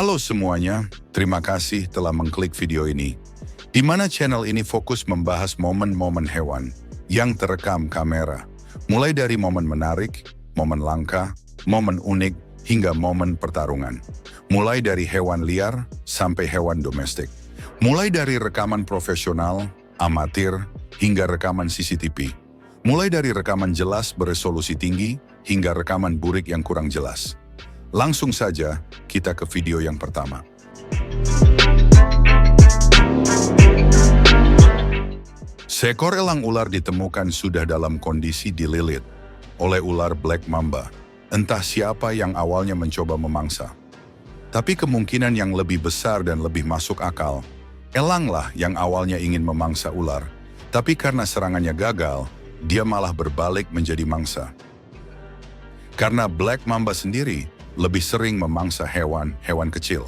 Halo semuanya, terima kasih telah mengklik video ini, di mana channel ini fokus membahas momen-momen hewan yang terekam kamera, mulai dari momen menarik, momen langka, momen unik, hingga momen pertarungan. Mulai dari hewan liar sampai hewan domestik. Mulai dari rekaman profesional, amatir, hingga rekaman CCTV. Mulai dari rekaman jelas beresolusi tinggi, hingga rekaman burik yang kurang jelas. Langsung saja kita ke video yang pertama. Seekor elang ular ditemukan sudah dalam kondisi dililit oleh ular black mamba. Entah siapa yang awalnya mencoba memangsa. Tapi kemungkinan yang lebih besar dan lebih masuk akal, elanglah yang awalnya ingin memangsa ular. Tapi karena serangannya gagal, dia malah berbalik menjadi mangsa. Karena black mamba sendiri lebih sering memangsa hewan-hewan kecil.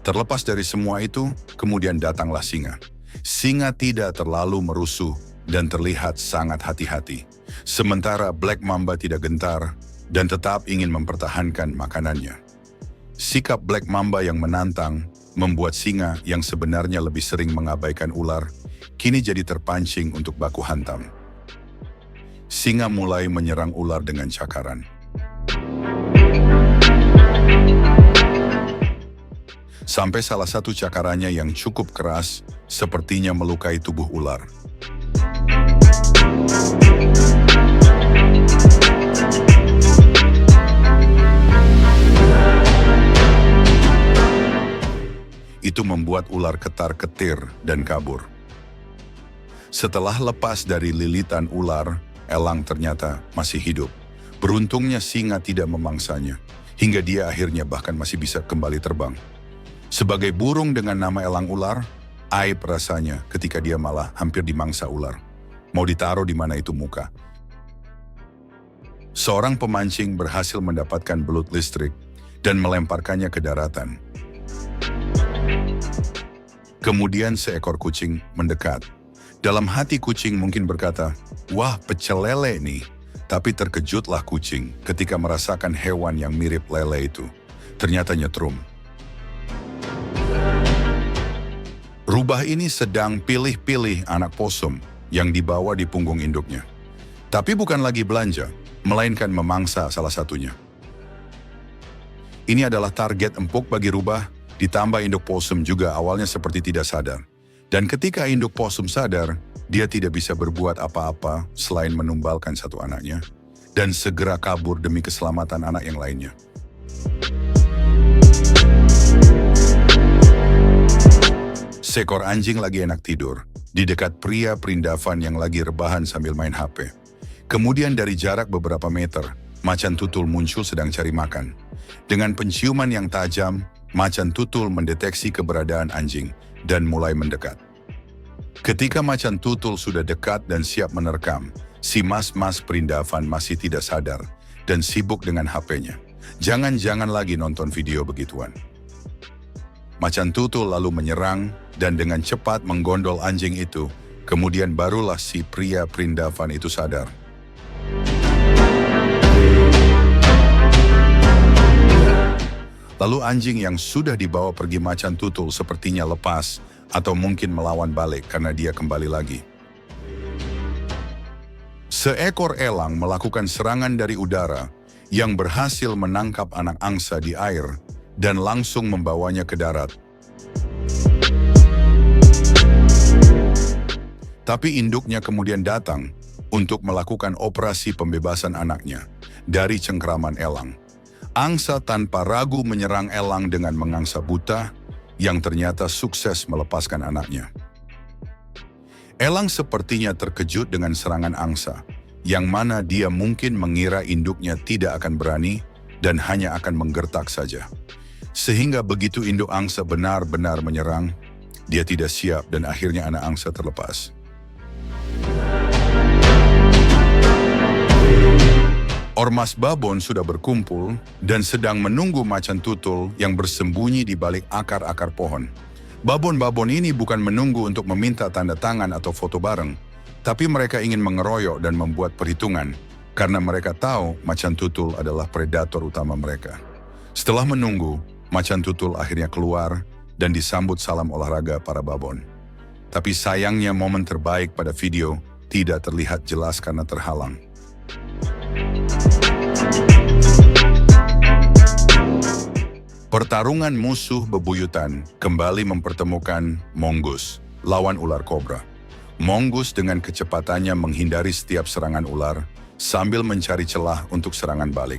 Terlepas dari semua itu, kemudian datanglah singa. Singa tidak terlalu merusuh dan terlihat sangat hati-hati. Sementara black mamba tidak gentar dan tetap ingin mempertahankan makanannya. Sikap black mamba yang menantang membuat singa yang sebenarnya lebih sering mengabaikan ular, kini jadi terpancing untuk baku hantam. Singa mulai menyerang ular dengan cakaran. Sampai salah satu cakarannya yang cukup keras, sepertinya melukai tubuh ular. Itu membuat ular ketar-ketir dan kabur. Setelah lepas dari lilitan ular, elang ternyata masih hidup. Beruntungnya singa tidak memangsanya, hingga dia akhirnya bahkan masih bisa kembali terbang. Sebagai burung dengan nama elang ular, aib rasanya ketika dia malah hampir dimangsa ular. Mau ditaruh di mana itu muka. Seorang pemancing berhasil mendapatkan belut listrik dan melemparkannya ke daratan. Kemudian seekor kucing mendekat. Dalam hati kucing mungkin berkata, "Wah, pecel lele nih." Tapi terkejutlah kucing ketika merasakan hewan yang mirip lele itu. Ternyata nyetrum. Rubah ini sedang pilih-pilih anak posum yang dibawa di punggung induknya. Tapi bukan lagi belanja, melainkan memangsa salah satunya. Ini adalah target empuk bagi rubah, ditambah induk posum juga awalnya seperti tidak sadar. Dan ketika induk posum sadar, dia tidak bisa berbuat apa-apa selain menumbalkan satu anaknya dan segera kabur demi keselamatan anak yang lainnya. Seekor anjing lagi enak tidur di dekat pria perindavan yang lagi rebahan sambil main HP. Kemudian dari jarak beberapa meter, macan tutul muncul sedang cari makan. Dengan penciuman yang tajam, macan tutul mendeteksi keberadaan anjing dan mulai mendekat. Ketika macan tutul sudah dekat dan siap menerkam, si mas-mas perindavan masih tidak sadar dan sibuk dengan HP-nya. Jangan-jangan lagi nonton video begituan. Macan tutul lalu menyerang dan dengan cepat menggondol anjing itu. Kemudian barulah si pria perindavan itu sadar. Lalu anjing yang sudah dibawa pergi macan tutul sepertinya lepas atau mungkin melawan balik karena dia kembali lagi. Seekor elang melakukan serangan dari udara yang berhasil menangkap anak angsa di air dan langsung membawanya ke darat. Tapi induknya kemudian datang untuk melakukan operasi pembebasan anaknya dari cengkraman elang. Angsa tanpa ragu menyerang elang dengan mengangsa buta yang ternyata sukses melepaskan anaknya. Elang sepertinya terkejut dengan serangan angsa, yang mana dia mungkin mengira induknya tidak akan berani dan hanya akan menggertak saja. Sehingga begitu induk angsa benar-benar menyerang, dia tidak siap dan akhirnya anak angsa terlepas. Ormas babon sudah berkumpul dan sedang menunggu macan tutul yang bersembunyi di balik akar-akar pohon. Babon-babon ini bukan menunggu untuk meminta tanda tangan atau foto bareng, tapi mereka ingin mengeroyok dan membuat perhitungan karena mereka tahu macan tutul adalah predator utama mereka. Setelah menunggu, Macan tutul akhirnya keluar dan disambut salam olahraga para babon. Tapi sayangnya momen terbaik pada video tidak terlihat jelas karena terhalang. Pertarungan musuh bebuyutan kembali mempertemukan mongoose lawan ular kobra. Mongoose dengan kecepatannya menghindari setiap serangan ular sambil mencari celah untuk serangan balik.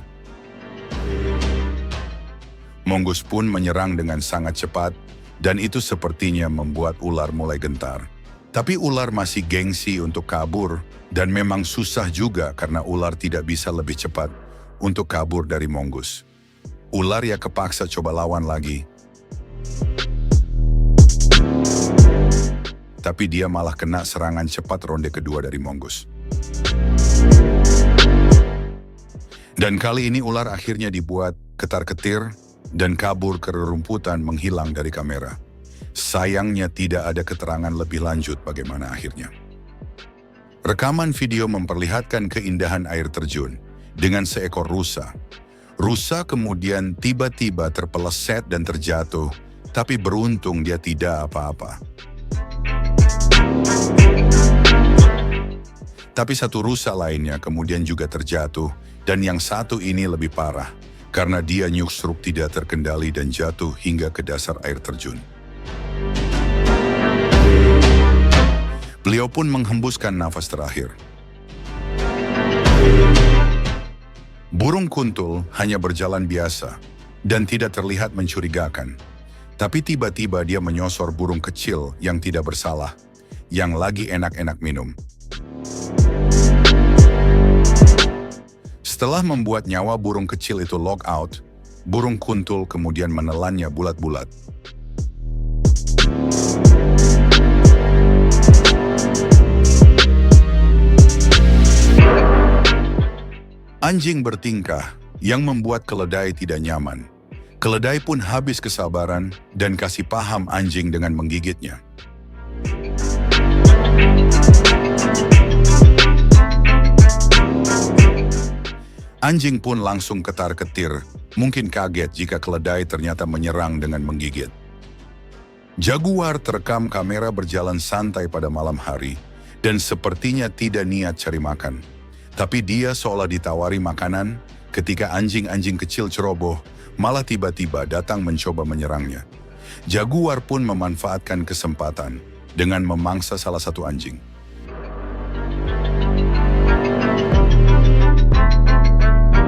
Mongoose pun menyerang dengan sangat cepat dan itu sepertinya membuat ular mulai gentar. Tapi ular masih gengsi untuk kabur dan memang susah juga karena ular tidak bisa lebih cepat untuk kabur dari mongoose. Ular ya kepaksa coba lawan lagi. Tapi dia malah kena serangan cepat ronde kedua dari mongoose. Dan kali ini ular akhirnya dibuat ketar-ketir dan kabur ke rerumputan menghilang dari kamera. Sayangnya tidak ada keterangan lebih lanjut bagaimana akhirnya. Rekaman video memperlihatkan keindahan air terjun dengan seekor rusa. Rusa kemudian tiba-tiba terpeleset dan terjatuh, tapi beruntung dia tidak apa-apa. Tapi satu rusa lainnya kemudian juga terjatuh, dan yang satu ini lebih parah, karena dia nyusruk tidak terkendali dan jatuh hingga ke dasar air terjun. Beliau pun menghembuskan nafas terakhir. Burung kuntul hanya berjalan biasa dan tidak terlihat mencurigakan. Tapi tiba-tiba dia menyosor burung kecil yang tidak bersalah, yang lagi enak-enak minum. Setelah membuat nyawa burung kecil itu lock out, burung kuntul kemudian menelannya bulat-bulat. Anjing bertingkah yang membuat keledai tidak nyaman. Keledai pun habis kesabaran dan kasih paham anjing dengan menggigitnya. Anjing pun langsung ketar-ketir, mungkin kaget jika keledai ternyata menyerang dengan menggigit. Jaguar terekam kamera berjalan santai pada malam hari dan sepertinya tidak niat cari makan. Tapi dia seolah ditawari makanan ketika anjing-anjing kecil ceroboh malah tiba-tiba datang mencoba menyerangnya. Jaguar pun memanfaatkan kesempatan dengan memangsa salah satu anjing.